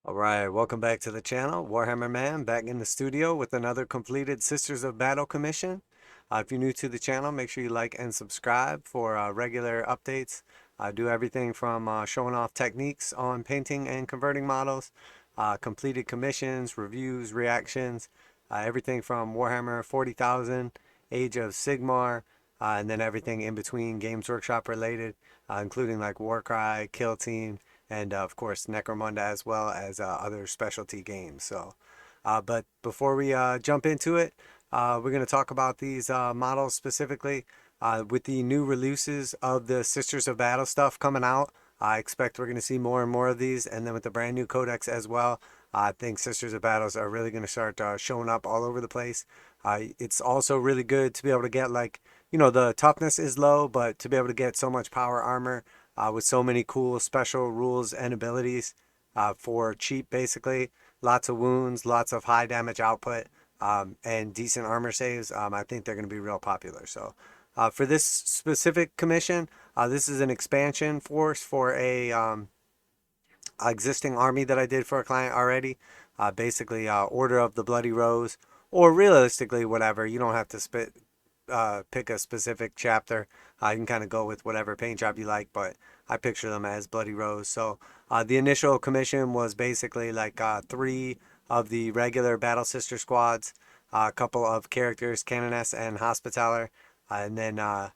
Alright, welcome back to the channel. Warhammer Man back in the studio with another completed Sisters of Battle commission. If you're new to the channel, make sure you like and subscribe for regular updates. I do everything from showing off techniques on painting and converting models, completed commissions, reviews, reactions, everything from Warhammer 40,000, Age of Sigmar, and then everything in between Games Workshop related, including like Warcry, Kill Team, and of course Necromunda, as well as other specialty games. But before we jump into it, we're going to talk about these models specifically. With the new releases of the Sisters of Battle stuff coming out, I expect we're going to see more and more of these, and then with the brand new codex as well, I think Sisters of Battles are really going to start showing up all over the place. It's also really good to be able to get, like, the toughness is low, but to be able to get so much power armor with so many cool special rules and abilities for cheap, basically. Lots of wounds, lots of high damage output, and decent armor saves. I think they're going to be real popular. So for this specific commission, this is an expansion force for a existing army that I did for a client already. Basically, Order of the Bloody Rose, or realistically, whatever. You don't have to pick a specific chapter. You can kind of go with whatever paint job you like, but I picture them as Bloody Rose. So the initial commission was basically like three of the regular Battle Sister squads, a couple of characters, Canoness and Hospitaller, and then well,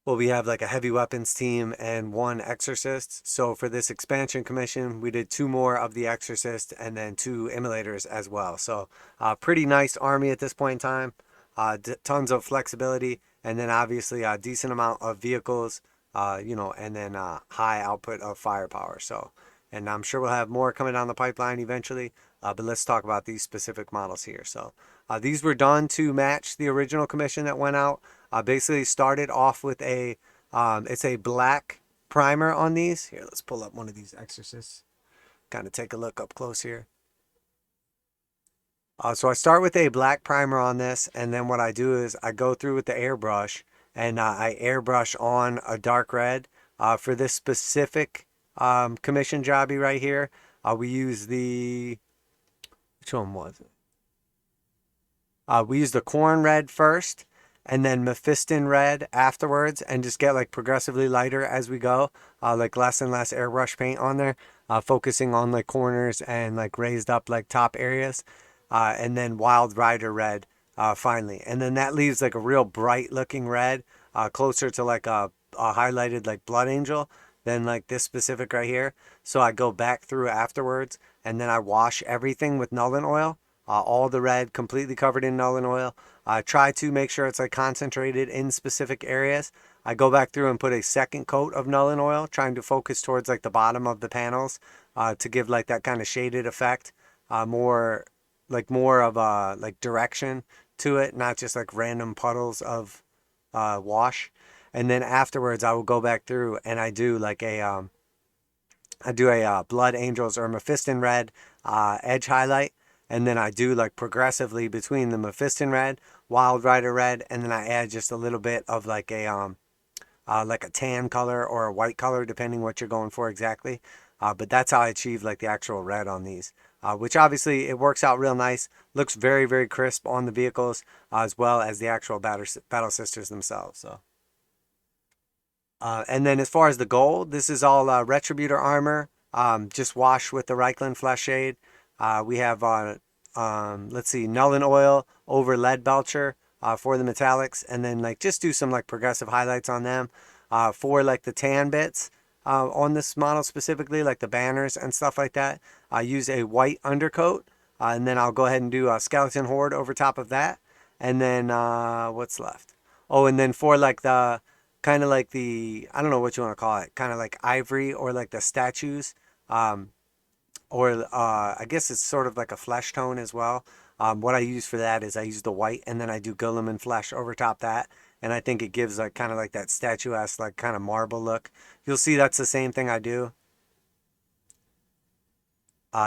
we have like a heavy weapons team and one exorcist. So for this expansion commission, we did two more of the exorcist and then two immolators as well. So pretty nice army at this point in time. Tons of flexibility, and then obviously a decent amount of vehicles, and then high output of firepower. So, and I'm sure we'll have more coming down the pipeline eventually, but let's talk about these specific models here. So these were done to match the original commission that went out. Basically started off with it's a black primer on these. Here, let's pull up one of these exorcists, kind of take a look up close here. So I start with a black primer on this, and then what I do is I go through with the airbrush, and I airbrush on a dark red. For this specific commission jobby right here, we use which one was it? We use the Khorne Red first, and then Mephiston Red afterwards, and just get like progressively lighter as we go, like less and less airbrush paint on there, focusing on like corners and like raised up like top areas. And then Wild Rider Red finally. And then that leaves like a real bright looking red, closer to like a highlighted like Blood Angel than like this specific right here. So I go back through afterwards, and then I wash everything with nuln oil. All the red completely covered in nuln oil. I try to make sure it's like concentrated in specific areas. I go back through and put a second coat of nuln oil, trying to focus towards like the bottom of the panels, to give like that kind of shaded effect, more of a like direction to it, not just like random puddles of wash. And then afterwards, I will go back through and I do like a Blood Angels or Mephiston Red edge highlight, and then I do like progressively between the Mephiston Red, Wild Rider Red, and then I add just a little bit of like a tan color or a white color, depending what you're going for exactly. But that's how I achieve like the actual red on these, which obviously it works out real nice. Looks very, very crisp on the vehicles, as well as the actual battle sisters themselves. So, and then as far as the gold, this is all retributor armor, just washed with the Reikland fleshade. We have let's see, nuln oil over leadbelcher for the metallics, and then like just do some like progressive highlights on them for like the tan bits. On this model specifically, like the banners and stuff like that, I use a white undercoat, and then I'll go ahead and do a skeleton horde over top of that. And then what's left? Oh, and then for like the kind of like I don't know what you want to call it, kind of like ivory or like the statues, or I guess it's sort of like a flesh tone as well. What I use for that is I use the white, and then I do Guilliman flesh over top that, and I think it gives like kind of like that statuesque like kind of marble look. You'll see that's the same thing I do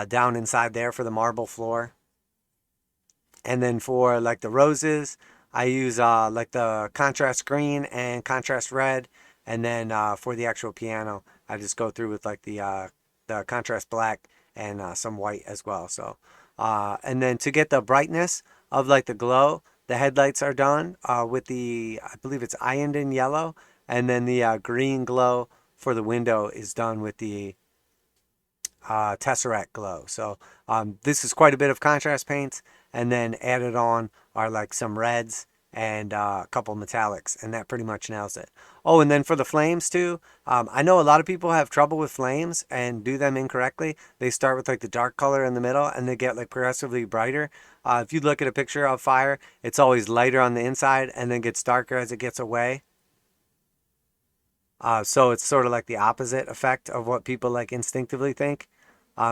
down inside there for the marble floor. And then for like the roses, I use like the contrast green and contrast red, and then for the actual piano, I just go through with like the contrast black and some white as well. So, and then to get the brightness of like the glow, the headlights are done with the, I believe it's ironed yellow, and then the green glow for the window is done with the tesseract glow. So this is quite a bit of contrast paints, and then added on are like some reds and a couple metallics, and that pretty much nails it. Oh, and then for the flames too, I know a lot of people have trouble with flames and do them incorrectly. They start with like the dark color in the middle, and they get like progressively brighter. If you look at a picture of fire, it's always lighter on the inside and then gets darker as it gets away. So it's sort of like the opposite effect of what people like instinctively think.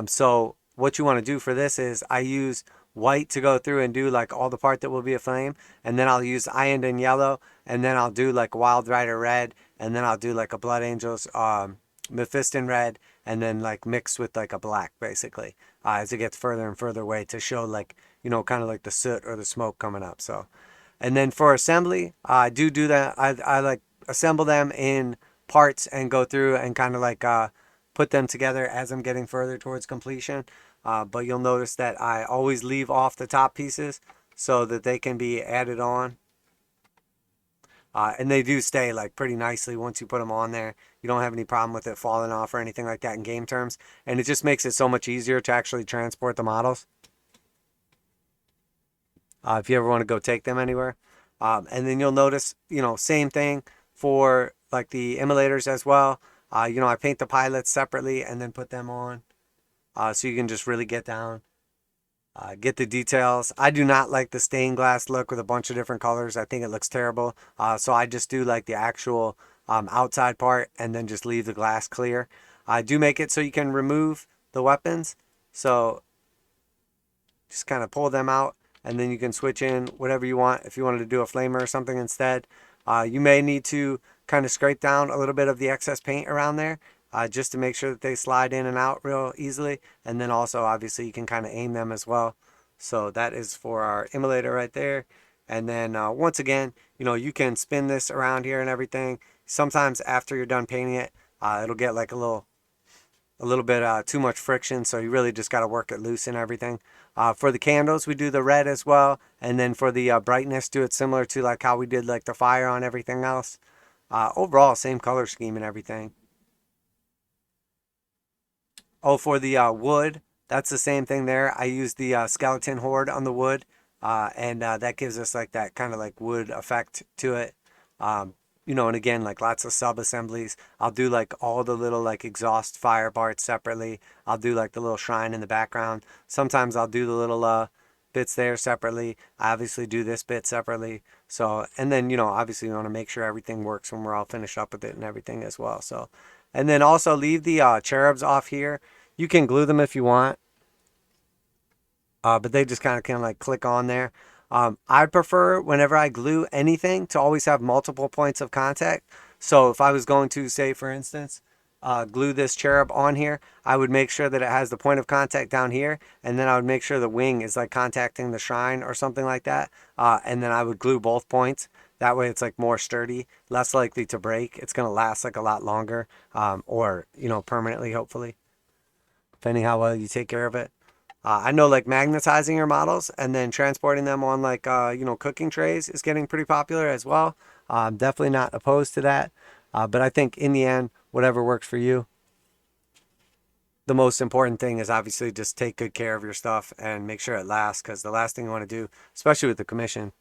So what you want to do for this is I use white to go through and do like all the part that will be a flame, and then I'll use ironed yellow, and then I'll do like wild rider red, and then I'll do like a blood angels Mephiston red, and then like mixed with like a black basically as it gets further and further away to show like, you know, kind of like the soot or the smoke coming up. So, and then for assembly, I do that. I like assemble them in parts and go through and kind of like put them together as I'm getting further towards completion. But you'll notice that I always leave off the top pieces so that they can be added on. And they do stay like pretty nicely once you put them on there. You don't have any problem with it falling off or anything like that in game terms. And it just makes it so much easier to actually transport the models. If you ever want to go take them anywhere. And then you'll notice, you know, same thing for like the immolators as well. You know, I paint the pilots separately and then put them on. So you can just really get down, get the details. I do not like the stained glass look with a bunch of different colors. I think it looks terrible. So I just do like the actual outside part and then just leave the glass clear. I do make it so you can remove the weapons. So just kind of pull them out, and then you can switch in whatever you want. If you wanted to do a flamer or something instead, you may need to kind of scrape down a little bit of the excess paint around there just to make sure that they slide in and out real easily. And then also obviously you can kind of aim them as well. So that is for our immolator right there. And then once again, you know, you can spin this around here and everything. Sometimes after you're done painting it, it'll get like a little bit too much friction, so you really just got to work it loose and everything. For the candles, we do the red as well, and then for the brightness, do it similar to like how we did like the fire on everything else. Overall, same color scheme and everything. Oh, for the wood, that's the same thing there. I use the skeleton horde on the wood, and that gives us like that kind of like wood effect to it. You know, and again, like lots of sub assemblies. I'll do like all the little like exhaust fire parts separately. I'll do like the little shrine in the background. Sometimes I'll do the little bits there separately. I obviously do this bit separately. So, and then, you know, obviously you want to make sure everything works when we're all finished up with it and everything as well. So, and then also leave the cherubs off here. You can glue them if you want. But they just kind of can like click on there. I prefer whenever I glue anything to always have multiple points of contact. So if I was going to say, for instance, glue this cherub on here, I would make sure that it has the point of contact down here, and then I would make sure the wing is like contacting the shrine or something like that. And then I would glue both points. That way it's like more sturdy, less likely to break. It's going to last like a lot longer, or, you know, permanently, hopefully, depending how well you take care of it. I know like magnetizing your models and then transporting them on like, you know, cooking trays is getting pretty popular as well. I'm definitely not opposed to that. But I think in the end, whatever works for you. The most important thing is obviously just take good care of your stuff and make sure it lasts, because the last thing you want to do, especially with the commission,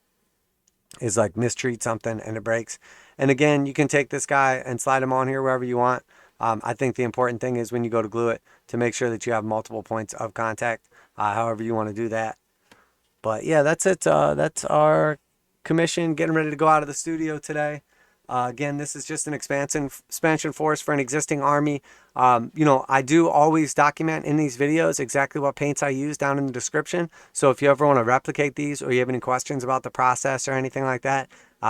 is like mistreat something and it breaks. And again, you can take this guy and slide him on here wherever you want. I think the important thing is when you go to glue it to make sure that you have multiple points of contact, however you want to do that. But yeah, that's it. That's our commission, getting ready to go out of the studio today. Again, this is just an expansion force for an existing army. You know, I do always document in these videos exactly what paints I use down in the description. So if you ever want to replicate these, or you have any questions about the process or anything like that,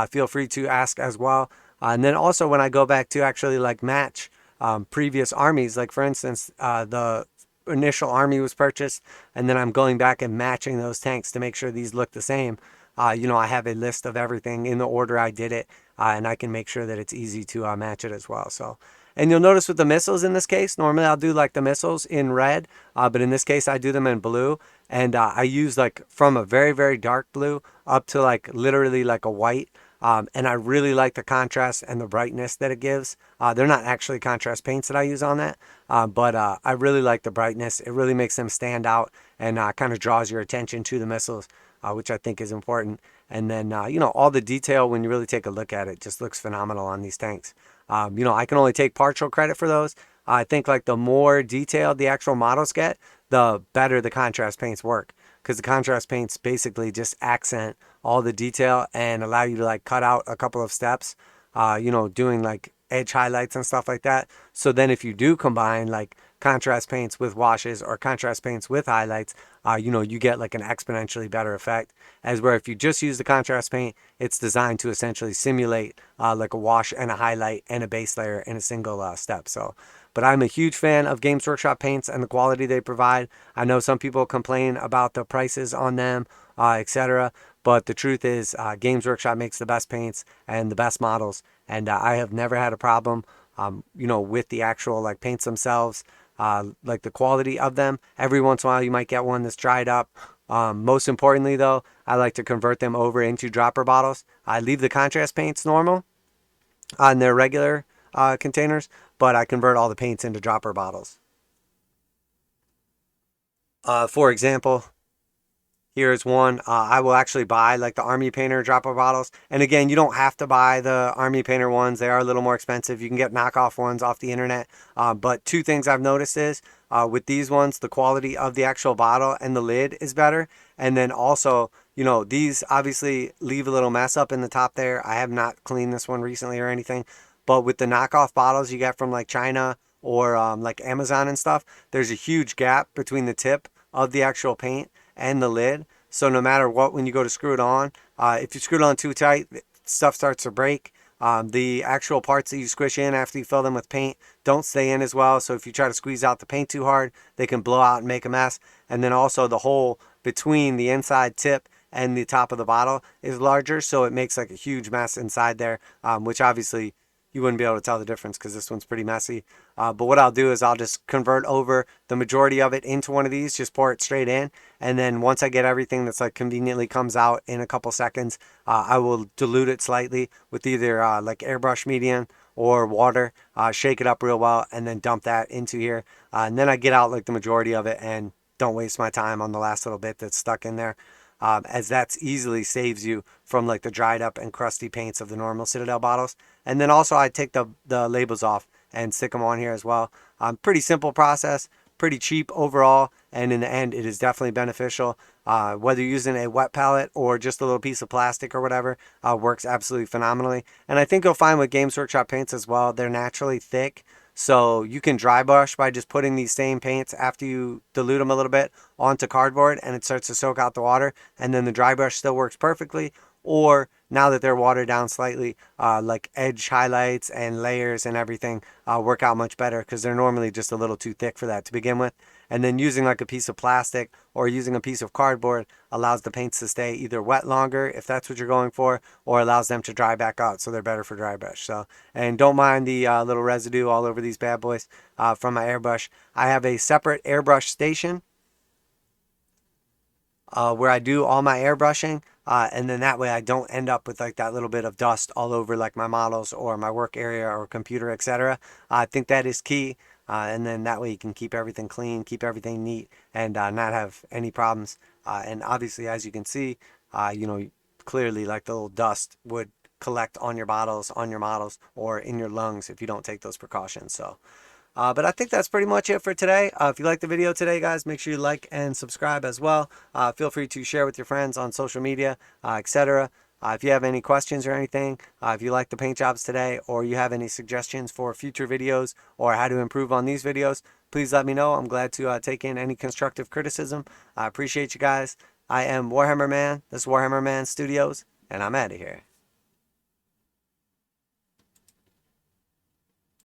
feel free to ask as well. And then also when I go back to actually like match previous armies, like for instance, the initial army was purchased, and then I'm going back and matching those tanks to make sure these look the same. You know, I have a list of everything in the order I did it, and I can make sure that it's easy to match it as well. So, And you'll notice with the missiles in this case, normally I'll do like the missiles in red, but in this case I do them in blue. And I use like from a very, very dark blue up to like literally like a white. And I really like the contrast and the brightness that it gives. They're not actually contrast paints that I use on that, but I really like the brightness. It really makes them stand out and kind of draws your attention to the missiles, which I think is important. And then, you know, all the detail when you really take a look at it just looks phenomenal on these tanks. You know, I can only take partial credit for those. I think like the more detailed the actual models get, the better the contrast paints work, because the contrast paints basically just accent all the detail and allow you to like cut out a couple of steps, you know, doing like edge highlights and stuff like that. So then if you do combine like contrast paints with washes or contrast paints with highlights, you know, you get like an exponentially better effect. As where if you just use the contrast paint, it's designed to essentially simulate like a wash and a highlight and a base layer in a single step. So, but I'm a huge fan of Games Workshop paints and the quality they provide. I know some people complain about the prices on them, etc. But the truth is, Games Workshop makes the best paints and the best models, and I have never had a problem, you know, with the actual like paints themselves, like the quality of them. Every once in a while, you might get one that's dried up. Most importantly, though, I like to convert them over into dropper bottles. I leave the contrast paints normal on their regular containers, but I convert all the paints into dropper bottles. For example, here's one. I will actually buy like the Army Painter dropper bottles. And again, you don't have to buy the Army Painter ones. They are a little more expensive. You can get knockoff ones off the internet. But two things I've noticed is with these ones, the quality of the actual bottle and the lid is better. And then also, you know, these obviously leave a little mess up in the top there. I have not cleaned this one recently or anything. But with the knockoff bottles you get from like China or like Amazon and stuff, there's a huge gap between the tip of the actual paint and the lid. So no matter what, when you go to screw it on, if you screw it on too tight, stuff starts to break. The actual parts that you squish in after you fill them with paint don't stay in as well. So if you try to squeeze out the paint too hard, they can blow out and make a mess. And then also the hole between the inside tip and the top of the bottle is larger, so it makes like a huge mess inside there, which obviously you wouldn't be able to tell the difference because this one's pretty messy. But what I'll do is I'll just convert over the majority of it into one of these, just pour it straight in. And then once I get everything that's like conveniently comes out in a couple seconds, I will dilute it slightly with either like airbrush medium or water, shake it up real well, and then dump that into here. And then I get out like the majority of it and don't waste my time on the last little bit that's stuck in there. As that easily saves you from like the dried up and crusty paints of the normal Citadel bottles. And then also I take the labels off and stick them on here as well. Pretty simple process, pretty cheap overall, and in the end it is definitely beneficial. Whether you're using a wet palette or just a little piece of plastic or whatever, works absolutely phenomenally. And I think you'll find with Games Workshop paints as well, they're naturally thick. So you can dry brush by just putting these same paints after you dilute them a little bit onto cardboard and it starts to soak out the water, and then the dry brush still works perfectly. Or now that they're watered down slightly, like edge highlights and layers and everything work out much better because they're normally just a little too thick for that to begin with. And then using like a piece of plastic or using a piece of cardboard allows the paints to stay either wet longer if that's what you're going for, or allows them to dry back out, so they're better for dry brush. So, and don't mind the little residue all over these bad boys from my airbrush. I have a separate airbrush station where I do all my airbrushing, and then that way I don't end up with like that little bit of dust all over like my models or my work area or computer, etc. I think that is key, and then that way you can keep everything clean, keep everything neat, and not have any problems. And obviously, as you can see, you know, clearly like the little dust would collect on your bottles, on your models, or in your lungs if you don't take those precautions. So. But I think that's pretty much it for today. If you liked the video today, guys, make sure you like and subscribe as well. Feel free to share with your friends on social media, etc. If you have any questions or anything, if you like the paint jobs today, or you have any suggestions for future videos or how to improve on these videos, please let me know. I'm glad to take in any constructive criticism. I appreciate you guys. I am Warhammer Man. This is Warhammer Man Studios, and I'm out of here.